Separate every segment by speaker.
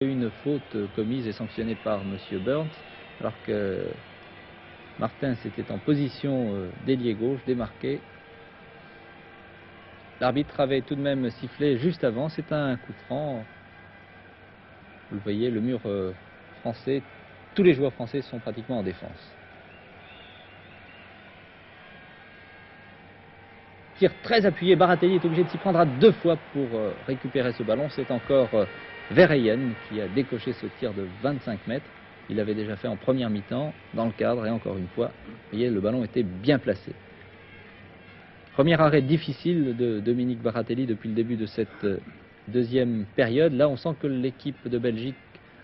Speaker 1: Une faute commise et sanctionnée par M. Burns, alors que Martens était en position d'ailier gauche, démarqué. L'arbitre avait tout de même sifflé juste avant, c'est un coup franc. Vous le voyez, le mur français, tous les joueurs français sont pratiquement en défense. Tir très appuyé, Baratelli est obligé de s'y prendre à deux fois pour récupérer ce ballon. C'est encore Verheyen qui a décoché ce tir de 25 mètres. Il l'avait déjà fait en première mi-temps, dans le cadre, et encore une fois, vous voyez, le ballon était bien placé. Premier arrêt difficile de Dominique Baratelli depuis le début de cette deuxième période. Là, on sent que l'équipe de Belgique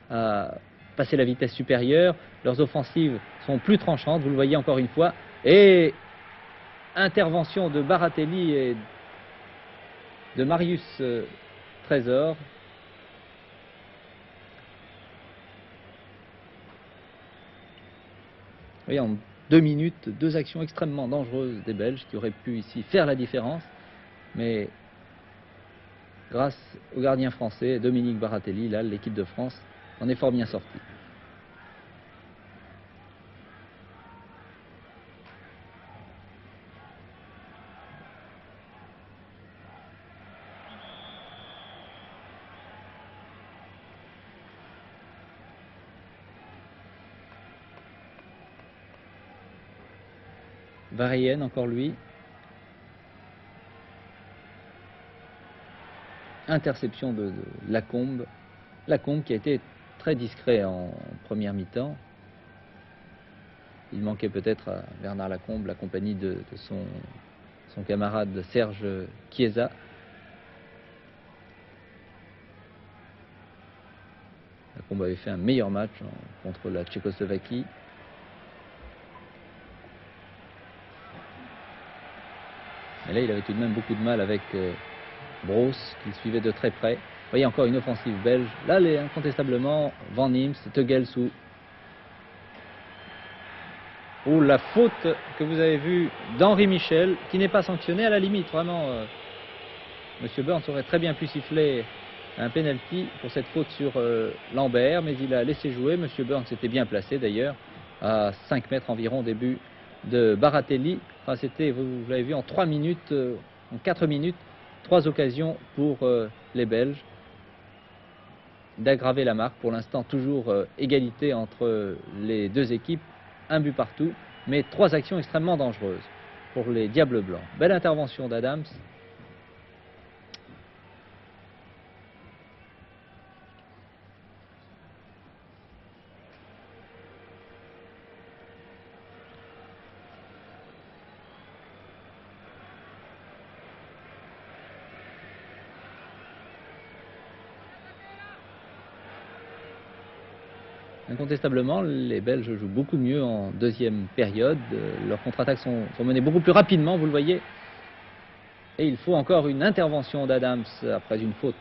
Speaker 1: a passé la vitesse supérieure. Leurs offensives sont plus tranchantes, vous le voyez encore une fois. Et intervention de Baratelli et de Marius Trésor. Vous voyez, en 2 minutes, 2 actions extrêmement dangereuses des Belges qui auraient pu ici faire la différence. Mais grâce au gardien français, Dominique Baratelli, là, l'équipe de France en est fort bien sortie. Verheyen, encore lui. Interception de Lacombe. Lacombe qui a été très discret en première mi-temps. Il manquait peut-être à Bernard Lacombe la compagnie de son camarade Serge Chiesa. Lacombe avait fait un meilleur match contre la Tchécoslovaquie. Mais là, il avait tout de même beaucoup de mal avec Broos, qu'il suivait de très près. Vous voyez encore une offensive belge. Là, incontestablement, Van Niems, Tegelsou. Ou la faute que vous avez vue d'Henri Michel, qui n'est pas sanctionnée à la limite. Vraiment, M. Burns aurait très bien pu siffler un penalty pour cette faute sur Lambert, mais il a laissé jouer. M. Burns était bien placé d'ailleurs, à 5 mètres environ au début de Baratelli. Enfin, c'était, vous l'avez vu, en 3 minutes, en 4 minutes, 3 occasions pour les Belges d'aggraver la marque. Pour l'instant, toujours égalité entre les deux équipes, un but partout, mais 3 actions extrêmement dangereuses pour les Diables Blancs. Belle intervention d'Adams. Incontestablement, les Belges jouent beaucoup mieux en deuxième période. Leurs contre-attaques sont menées beaucoup plus rapidement, vous le voyez. Et il faut encore une intervention d'Adams après une faute.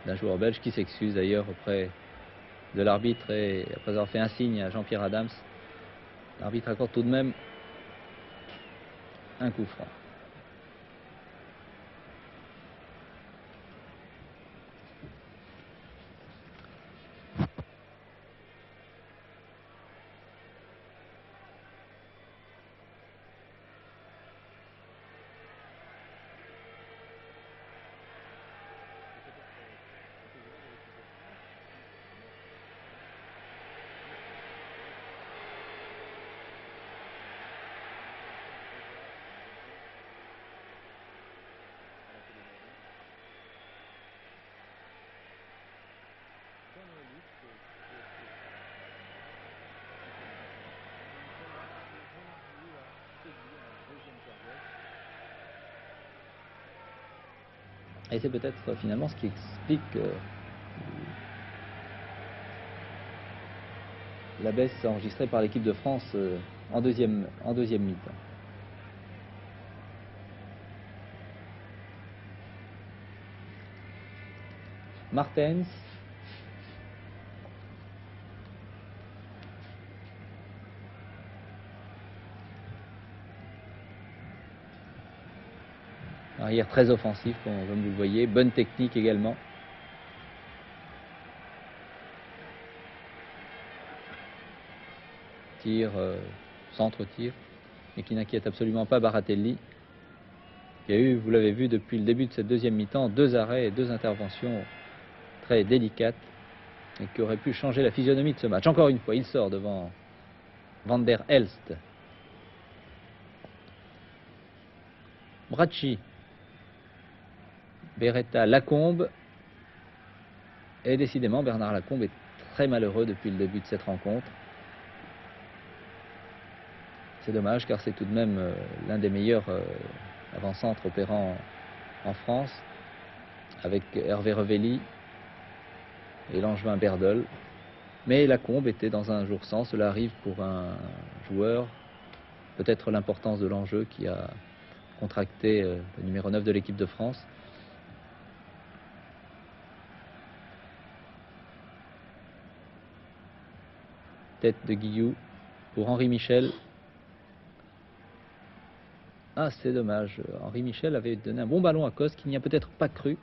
Speaker 1: D'un joueur belge qui s'excuse d'ailleurs auprès de l'arbitre et après avoir fait un signe à Jean-Pierre Adams. L'arbitre accorde tout de même un coup franc. Et c'est peut-être finalement ce qui explique la baisse enregistrée par l'équipe de France en deuxième mi-temps. Martens. Arrière très offensif, comme vous le voyez. Bonne technique également. Tir, centre-tir, mais qui n'inquiète absolument pas Baratelli. Il y a eu, vous l'avez vu depuis le début de cette deuxième mi-temps, 2 arrêts et 2 interventions très délicates et qui auraient pu changer la physionomie de ce match. Encore une fois, il sort devant Van der Elst. Bracci, Beretta, Lacombe. Et décidément, Bernard Lacombe est très malheureux depuis le début de cette rencontre. C'est dommage car c'est tout de même l'un des meilleurs avant-centres opérant en France, avec Hervé Revelli et l'Angevin Berdol. Mais Lacombe était dans un jour sans. Cela arrive pour un joueur, peut-être l'importance de l'enjeu qui a contracté le numéro 9 de l'équipe de France. Tête de Guillou pour Henri Michel. Ah, c'est dommage. Henri Michel avait donné un bon ballon à Cos qui n'y a peut-être pas cru.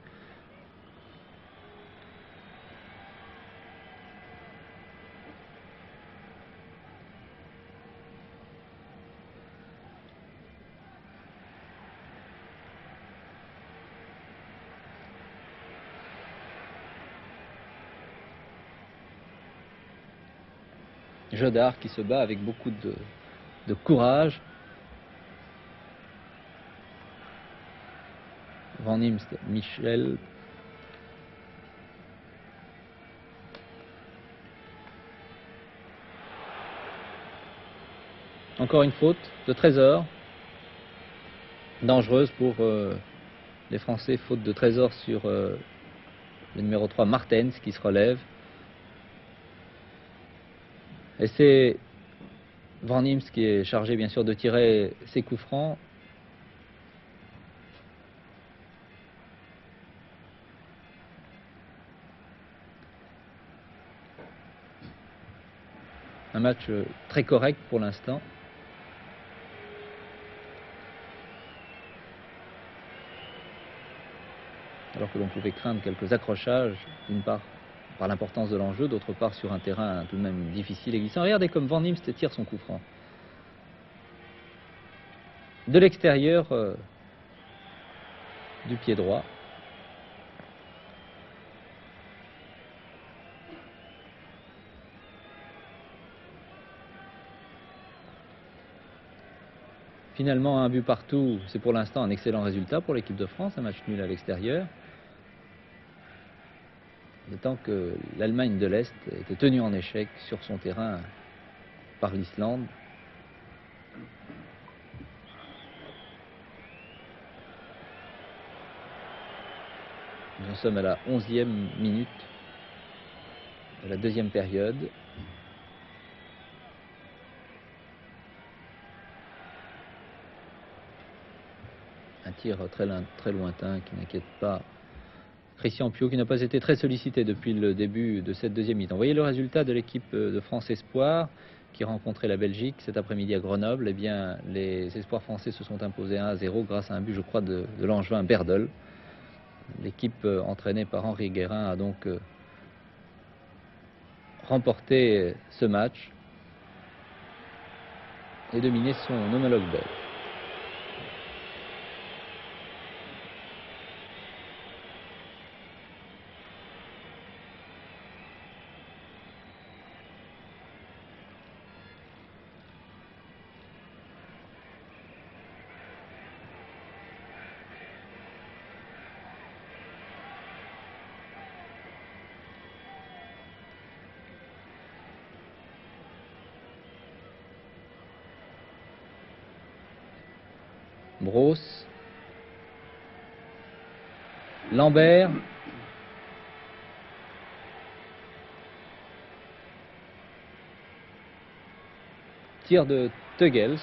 Speaker 1: Jodard qui se bat avec beaucoup de courage. Van Imst, Michel. Encore une faute de Trésor. Dangereuse pour les Français. Faute de Trésor sur le numéro 3, Martens, qui se relève. Et c'est Van Imst qui est chargé bien sûr de tirer ses coups francs. Un match très correct pour l'instant. Alors que l'on pouvait craindre quelques accrochages, d'une part par l'importance de l'enjeu, d'autre part sur un terrain tout de même difficile et glissant. Regardez comme Van Imst tire son coup franc. De l'extérieur du pied droit. Finalement, un but partout, c'est pour l'instant un excellent résultat pour l'équipe de France, un match nul à l'extérieur. D'autant que l'Allemagne de l'Est était tenue en échec sur son terrain par l'Islande. Nous en sommes à la 11e minute de la deuxième période. Un tir très lointain qui n'inquiète pas Christian Piot, qui n'a pas été très sollicité depuis le début de cette deuxième mi-temps. Vous voyez le résultat de l'équipe de France Espoir qui rencontrait la Belgique cet après-midi à Grenoble. Eh bien, les Espoirs français se sont imposés 1-0 grâce à un but, je crois, de l'Angevin Berdol. L'équipe entraînée par Henri Guérin a donc remporté ce match et dominé son homologue belge. Brosse, Lambert, tir de Teugels,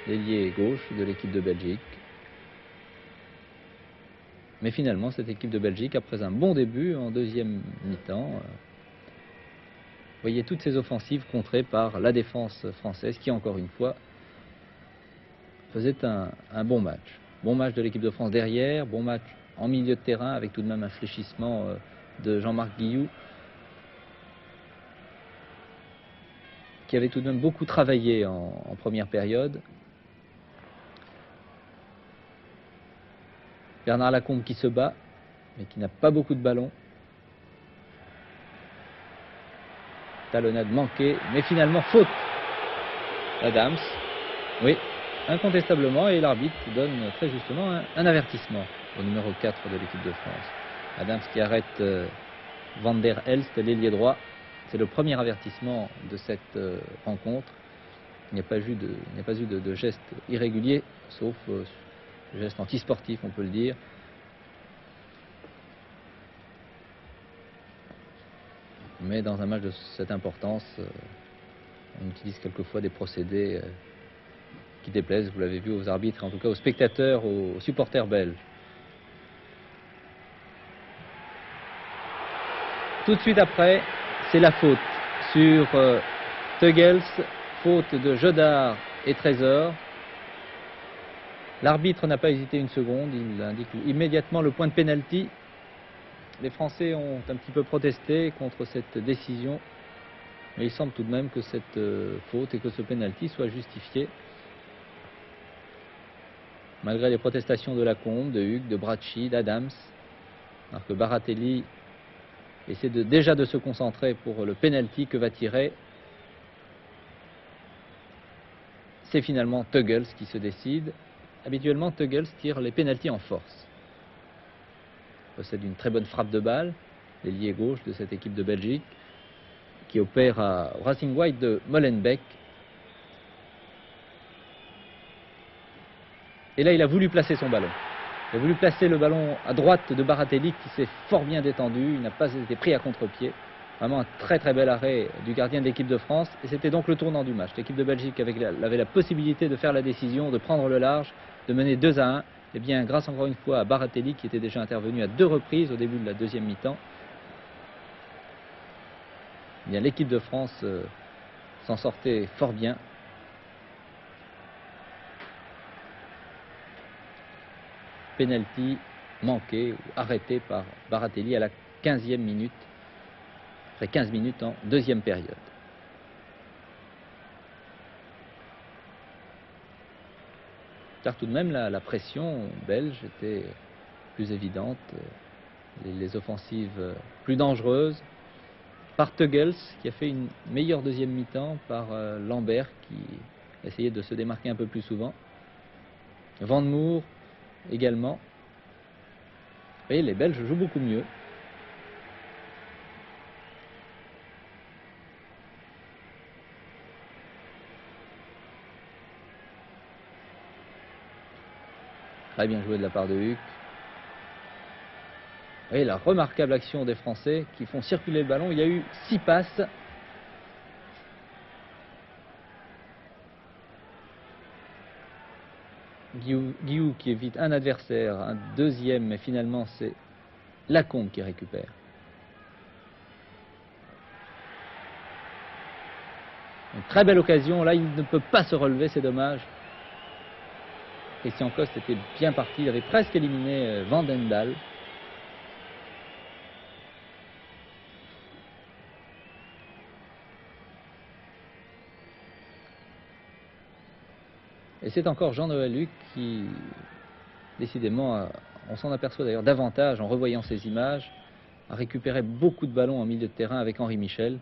Speaker 1: l'ailier gauche de l'équipe de Belgique. Mais finalement, cette équipe de Belgique, après un bon début en deuxième mi-temps, voyez toutes ces offensives contrées par la défense française qui, encore une fois, faisait un bon match. Bon match de l'équipe de France derrière, bon match en milieu de terrain avec tout de même un fléchissement de Jean-Marc Guilloux, qui avait tout de même beaucoup travaillé en première période. Bernard Lacombe qui se bat, mais qui n'a pas beaucoup de ballons. Talonnade manquée, mais finalement faute d'Adams. Oui, incontestablement, et l'arbitre donne très justement un avertissement au numéro 4 de l'équipe de France. Adams qui arrête Van der Elst, l'ailier droit. C'est le premier avertissement de cette rencontre. Il n'y a pas eu de geste irrégulier, sauf geste antisportif, on peut le dire. Mais dans un match de cette importance, on utilise quelquefois des procédés qui déplaisent, vous l'avez vu, aux arbitres, en tout cas aux spectateurs, aux supporters belges. Tout de suite après, c'est la faute sur Teugels, faute de Jodard et Trésor. L'arbitre n'a pas hésité une seconde, il indique immédiatement le point de pénalty. Les Français ont un petit peu protesté contre cette décision, mais il semble tout de même que cette faute et que ce pénalty soit justifié. Malgré les protestations de Lacombe, de Hugues, de Bracci, d'Adams, alors que Baratelli essaie déjà de se concentrer pour le pénalty que va tirer. C'est finalement Teugels qui se décide. Habituellement, Teugels tire les pénaltys en force. Il possède une très bonne frappe de balle, l'ailier gauche de cette équipe de Belgique, qui opère à Racing White de Molenbeek. Et là, il a voulu placer son ballon. Il a voulu placer le ballon à droite de Baratelli, qui s'est fort bien détendu. Il n'a pas été pris à contre-pied. Vraiment un très très bel arrêt du gardien de l'équipe de France. Et c'était donc le tournant du match. L'équipe de Belgique avait la possibilité de faire la décision, de prendre le large, de mener 2-1. Et bien, grâce encore une fois à Baratelli, qui était déjà intervenu à 2 reprises au début de la deuxième mi-temps, eh bien l'équipe de France s'en sortait fort bien. Penalty manqué ou arrêté par Baratelli à la 15e minute, après 15 minutes en deuxième période. Car tout de même la pression belge était plus évidente, les offensives plus dangereuses, par Teugels qui a fait une meilleure deuxième mi-temps, par Lambert qui essayait de se démarquer un peu plus souvent, Van Moer également. Vous voyez, les Belges jouent beaucoup mieux. Très bien joué de la part de Huck. Vous voyez la remarquable action des Français qui font circuler le ballon. Il y a eu 6 passes. Guillou qui évite un adversaire, un deuxième, mais finalement c'est Lacombe qui récupère. Une très belle occasion, là il ne peut pas se relever, c'est dommage. Christian Coste était bien parti, il avait presque éliminé Vandendal. Et c'est encore Jean-Noël Huck qui, décidément, on s'en aperçoit d'ailleurs davantage en revoyant ces images, a récupéré beaucoup de ballons en milieu de terrain avec Henri Michel.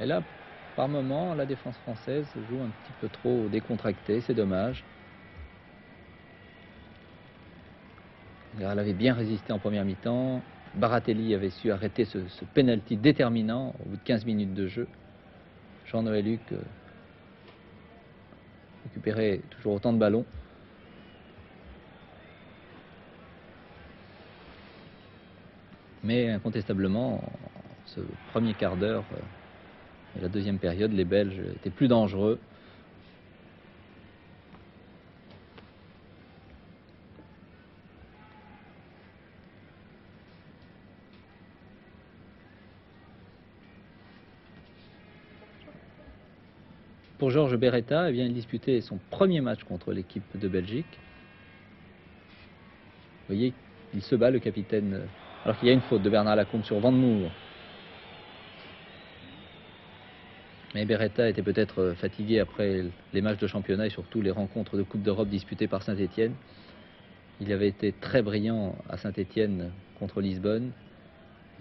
Speaker 1: Et là, par moment, la défense française joue un petit peu trop décontractée, c'est dommage. Elle avait bien résisté en première mi-temps. Baratelli avait su arrêter ce penalty déterminant au bout de 15 minutes de jeu. Jean-Noël Huck récupérait toujours autant de ballons. Mais incontestablement, ce premier quart d'heure et la deuxième période, les Belges étaient plus dangereux. Pour Georges Beretta, eh bien, il disputait son premier match contre l'équipe de Belgique. Vous voyez, il se bat, le capitaine, alors qu'il y a une faute de Bernard Lacombe sur Vandemoer. Mais Beretta était peut-être fatigué après les matchs de championnat et surtout les rencontres de Coupe d'Europe disputées par Saint-Étienne. Il avait été très brillant à Saint-Étienne contre Lisbonne.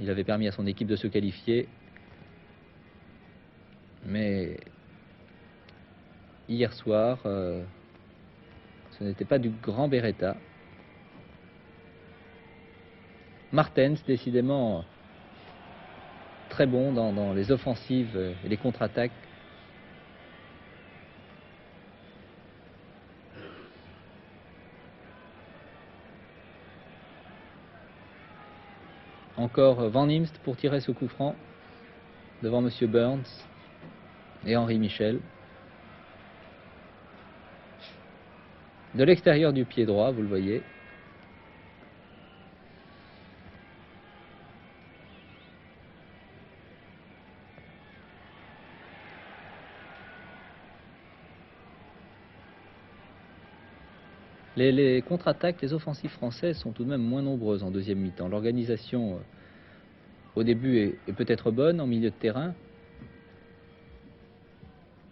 Speaker 1: Il avait permis à son équipe de se qualifier. Mais hier soir, ce n'était pas du grand Beretta. Martens, décidément très bon dans les offensives et les contre-attaques. Encore Van Imst pour tirer ce coup franc devant Monsieur Burns et Henri Michel. De l'extérieur du pied droit, vous le voyez. Les contre-attaques, les offensives françaises sont tout de même moins nombreuses en deuxième mi-temps. L'organisation au début est peut-être bonne en milieu de terrain,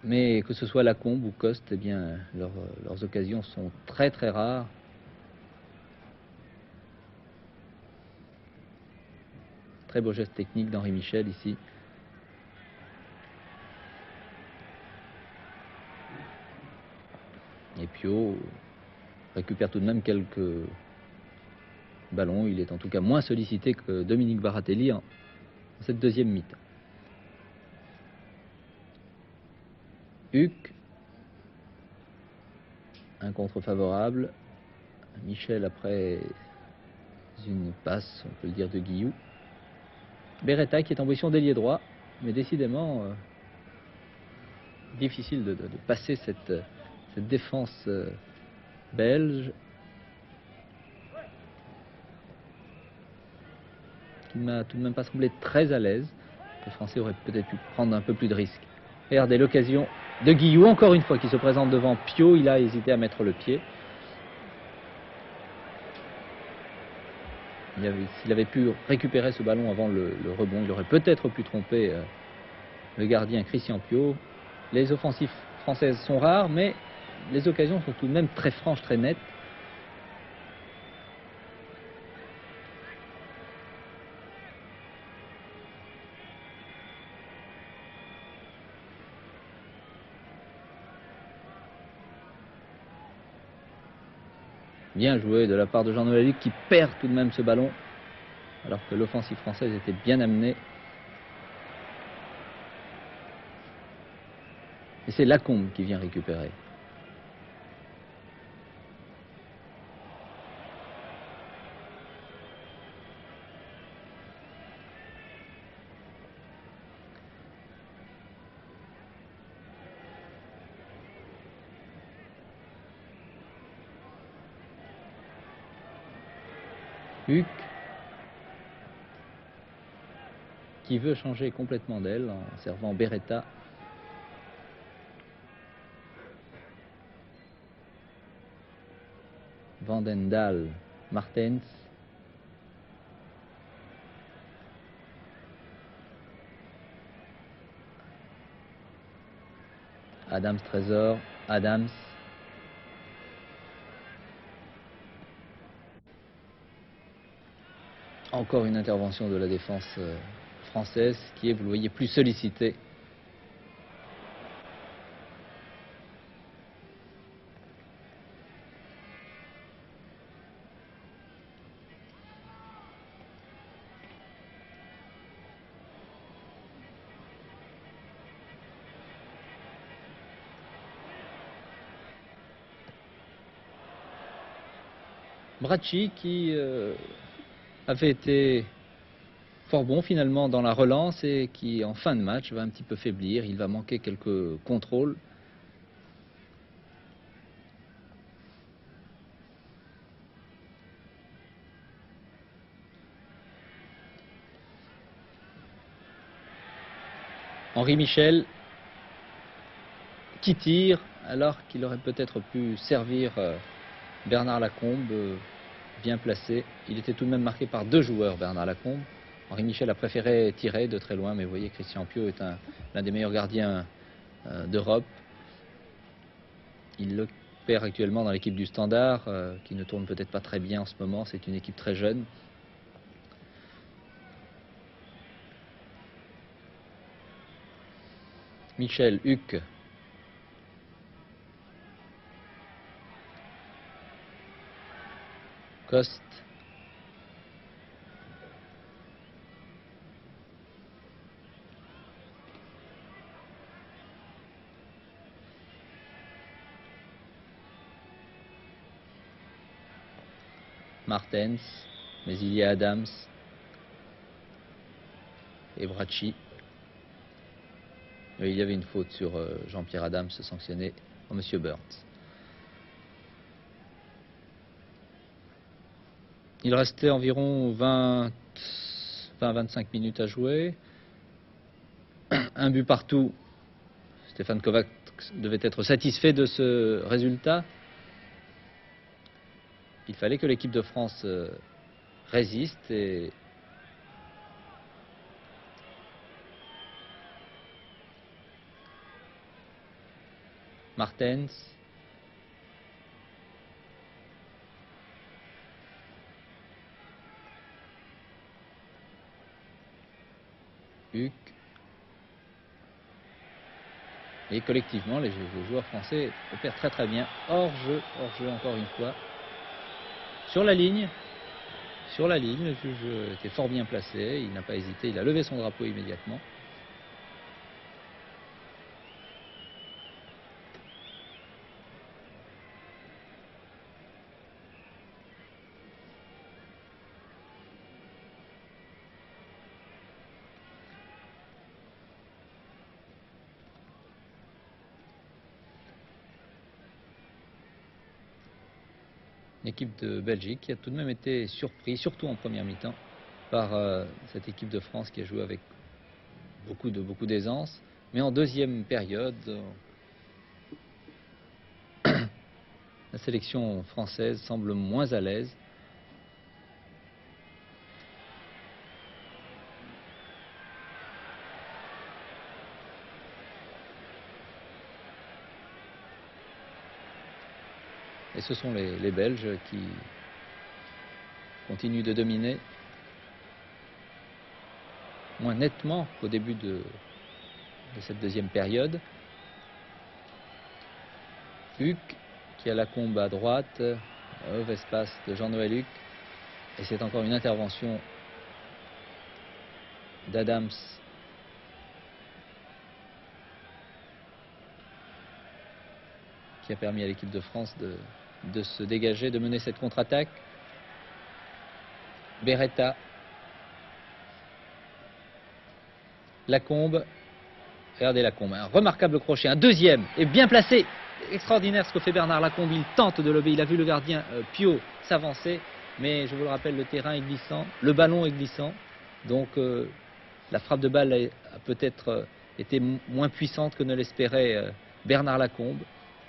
Speaker 1: mais que ce soit Lacombe ou Coste, eh bien, leurs occasions sont très très rares. Très beau geste technique d'Henri Michel ici. Et Piot récupère tout de même quelques ballons. Il est en tout cas moins sollicité que Dominique Baratelli en cette deuxième mi-temps. Huck, un contre favorable. Michel après une passe, on peut le dire, de Guillou. Beretta qui est en position d'ailier droit, mais décidément difficile de passer cette défense belge, qui ne m'a tout de même pas semblé très à l'aise. Les Français auraient peut-être pu prendre un peu plus de risques. Regardez l'occasion de Guillou, encore une fois, qui se présente devant Piot. Il a hésité à mettre le pied. S'il avait pu récupérer ce ballon avant le rebond, il aurait peut-être pu tromper le gardien Christian Piot. Les offensives françaises sont rares, mais les occasions sont tout de même très franches, très nettes. Bien joué de la part de Jean-Noël Huck qui perd tout de même ce ballon, alors que l'offensive française était bien amenée. Et c'est Lacombe qui vient récupérer. Huck qui veut changer complètement d'aile en servant Beretta. Vandendal, Martens. Adams Trésor, Adams. Encore une intervention de la défense française qui est, vous le voyez, plus sollicitée. Bracci qui avait été fort bon finalement dans la relance et qui en fin de match va un petit peu faiblir. Il va manquer quelques contrôles. Henri Michel qui tire alors qu'il aurait peut-être pu servir Bernard Lacombe, bien placé. Il était tout de même marqué par 2 joueurs, Bernard Lacombe. Henri Michel a préféré tirer de très loin, mais vous voyez, Christian Piot est l'un des meilleurs gardiens d'Europe. Il opère actuellement dans l'équipe du Standard, qui ne tourne peut-être pas très bien en ce moment. C'est une équipe très jeune. Michel, Huck. Coste. Martens, mais il y a Adams et Bracci. Il y avait une faute sur Jean-Pierre Adams, sanctionné par M. Burns. Il restait environ 20-25 minutes à jouer. Un but partout. Stéphane Kovacs devait être satisfait de ce résultat. Il fallait que l'équipe de France résiste et Martens, Huck, et collectivement les joueurs français opèrent très bien. Hors jeu encore une fois. Sur la ligne, le juge était fort bien placé, il n'a pas hésité, il a levé son drapeau immédiatement. L'équipe de Belgique qui a tout de même été surpris, surtout en première mi-temps, par cette équipe de France qui a joué avec beaucoup d'aisance. Mais en deuxième période, la sélection française semble moins à l'aise. Et ce sont les Belges qui continuent de dominer moins nettement qu'au début de cette deuxième période. Huck qui a Lacombe à droite, mauvaise passe de Jean-Noël Huck. Et c'est encore une intervention d'Adams. Qui a permis à l'équipe de France de se dégager, de mener cette contre-attaque. Beretta. Lacombe. Regardez Lacombe, un remarquable crochet, un deuxième, et bien placé. Extraordinaire ce que fait Bernard Lacombe, il tente de lever, il a vu le gardien Piot s'avancer, mais je vous le rappelle, le terrain est glissant, le ballon est glissant, donc la frappe de balle a peut-être été moins puissante que ne l'espérait Bernard Lacombe,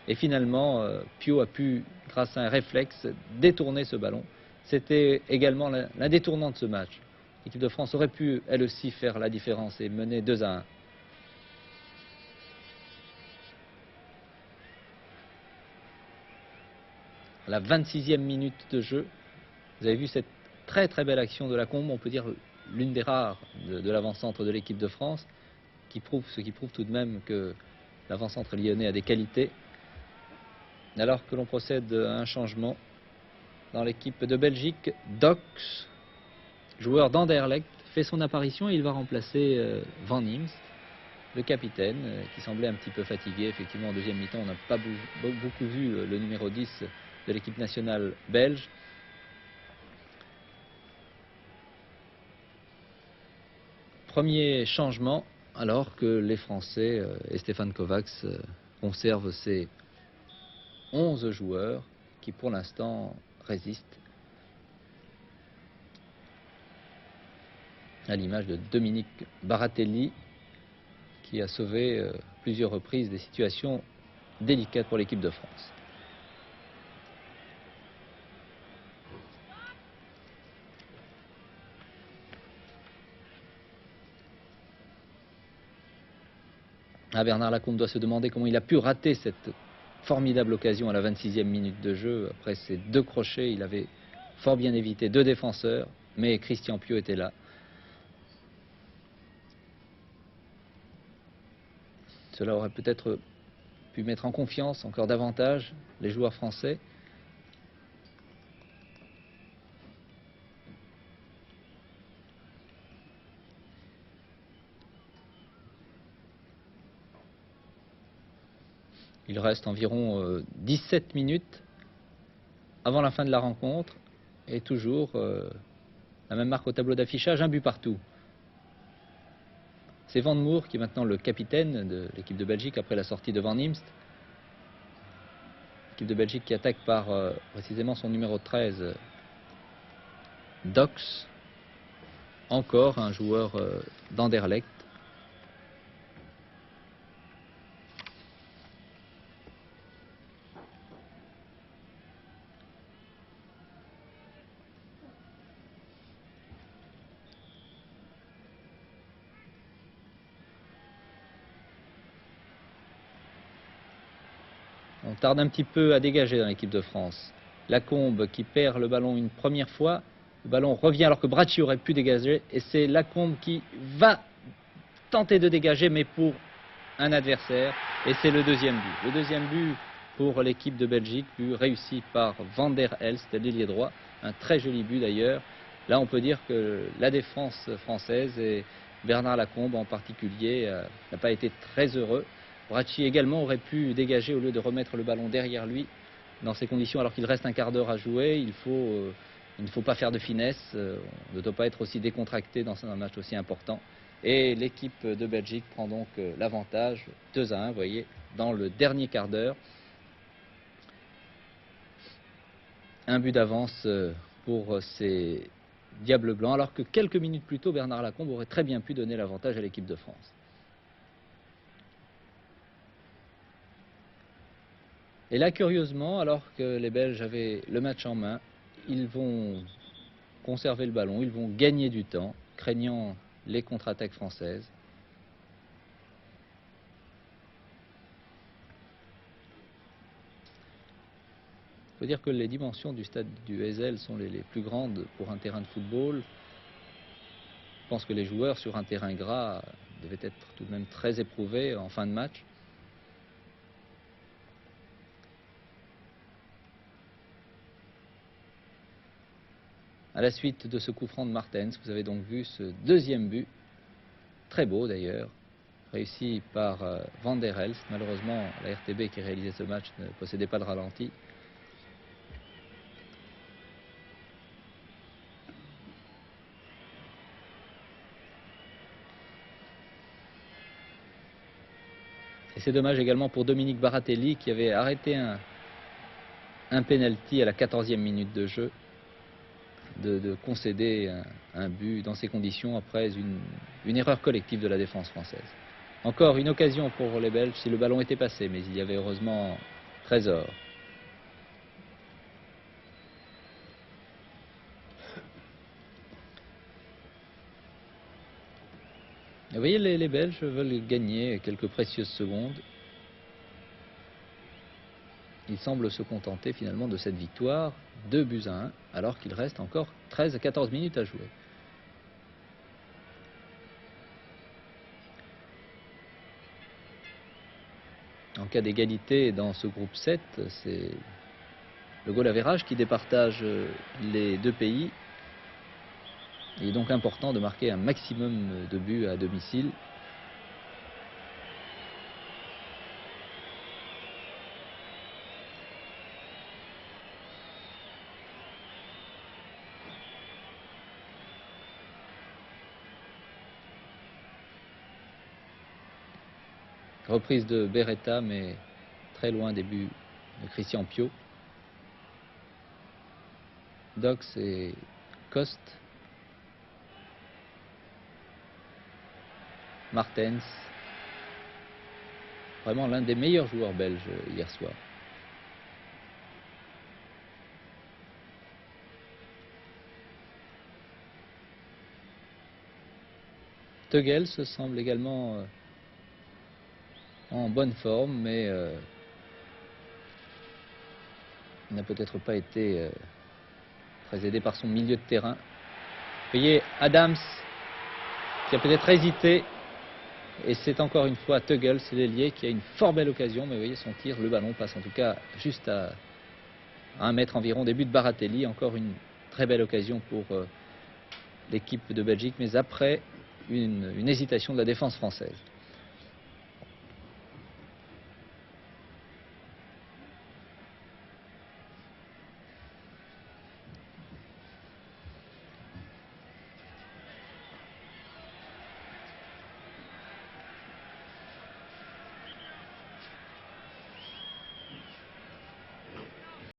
Speaker 1: et finalement Piot a pu, grâce à un réflexe, détourner ce ballon. C'était également l'un des tournants de ce match. L'équipe de France aurait pu, elle aussi, faire la différence et mener 2-1. À la 26e minute de jeu, vous avez vu cette très belle action de Lacombe, on peut dire l'une des rares de l'avant-centre de l'équipe de France, ce qui prouve tout de même que l'avant-centre lyonnais a des qualités. Alors que l'on procède à un changement dans l'équipe de Belgique, Dox, joueur d'Anderlecht, fait son apparition et il va remplacer Van Niems, le capitaine, qui semblait un petit peu fatigué. Effectivement, en deuxième mi-temps, on n'a pas beaucoup vu le numéro 10 de l'équipe nationale belge. Premier changement alors que les Français et Stéphane Kovacs conservent ces 11 joueurs qui pour l'instant résistent, à l'image de Dominique Baratelli qui a sauvé plusieurs reprises des situations délicates pour l'équipe de France. Bernard Lacombe doit se demander comment il a pu rater cette formidable occasion à la 26e minute de jeu. Après ces 2 crochets, il avait fort bien évité 2 défenseurs, mais Christian Piot était là. Cela aurait peut-être pu mettre en confiance encore davantage les joueurs français. Il reste environ 17 minutes avant la fin de la rencontre et toujours la même marque au tableau d'affichage, 1 but partout. C'est Van Moer qui est maintenant le capitaine de l'équipe de Belgique après la sortie de Van Imst. L'équipe de Belgique qui attaque par précisément son numéro 13, Dox, encore un joueur d'Anderlecht. On tarde un petit peu à dégager dans l'équipe de France. Lacombe qui perd le ballon une première fois. Le ballon revient alors que Bracci aurait pu dégager. Et c'est Lacombe qui va tenter de dégager, mais pour un adversaire. Et c'est le 2e but. Le 2e but pour l'équipe de Belgique, but réussi par Van der Elst, l'ailier droit. Un très joli but d'ailleurs. Là, on peut dire que la défense française et Bernard Lacombe en particulier n'a pas été très heureux. Bracci également aurait pu dégager au lieu de remettre le ballon derrière lui dans ces conditions alors qu'il reste un quart d'heure à jouer. Il ne faut pas faire de finesse, on ne doit pas être aussi décontracté dans un match aussi important. Et l'équipe de Belgique prend donc l'avantage 2-1, vous voyez, dans le dernier quart d'heure. Un but d'avance pour ces Diables Blancs, alors que quelques minutes plus tôt, Bernard Lacombe aurait très bien pu donner l'avantage à l'équipe de France. Et là, curieusement, alors que les Belges avaient le match en main, ils vont conserver le ballon, ils vont gagner du temps, craignant les contre-attaques françaises. Il faut dire que les dimensions du stade du Heysel sont les plus grandes pour un terrain de football. Je pense que les joueurs sur un terrain gras devaient être tout de même très éprouvés en fin de match. À la suite de ce coup franc de Martens, vous avez donc vu ce 2e but, très beau d'ailleurs, réussi par Van der Elst. Malheureusement, la RTB qui réalisait ce match ne possédait pas de ralenti. Et c'est dommage également pour Dominique Baratelli qui avait arrêté un penalty à la 14e minute de jeu, de concéder un but dans ces conditions après une erreur collective de la défense française. Encore une occasion pour les Belges si le ballon était passé, mais il y avait heureusement Trésor. Vous voyez, les Belges veulent gagner quelques précieuses secondes. Ils semblent se contenter finalement de cette victoire, 2-1, alors qu'il reste encore 13 à 14 minutes à jouer. En cas d'égalité dans ce groupe 7, c'est le goal average qui départage les 2 pays. Il est donc important de marquer un maximum de buts à domicile. Reprise de Beretta, mais très loin des buts de Christian Piot. Dox et Coste. Martens. Vraiment l'un des meilleurs joueurs belges hier soir. Teugel se semble également en bonne forme, mais il n'a peut-être pas été très aidé par son milieu de terrain. Vous voyez Adams qui a peut-être hésité, et c'est encore une fois Teugel, c'est l'ailier, qui a une fort belle occasion, mais vous voyez son tir, le ballon passe en tout cas juste à 1 mètre environ des buts de Baratelli. Encore une très belle occasion pour l'équipe de Belgique, mais après une hésitation de la défense française.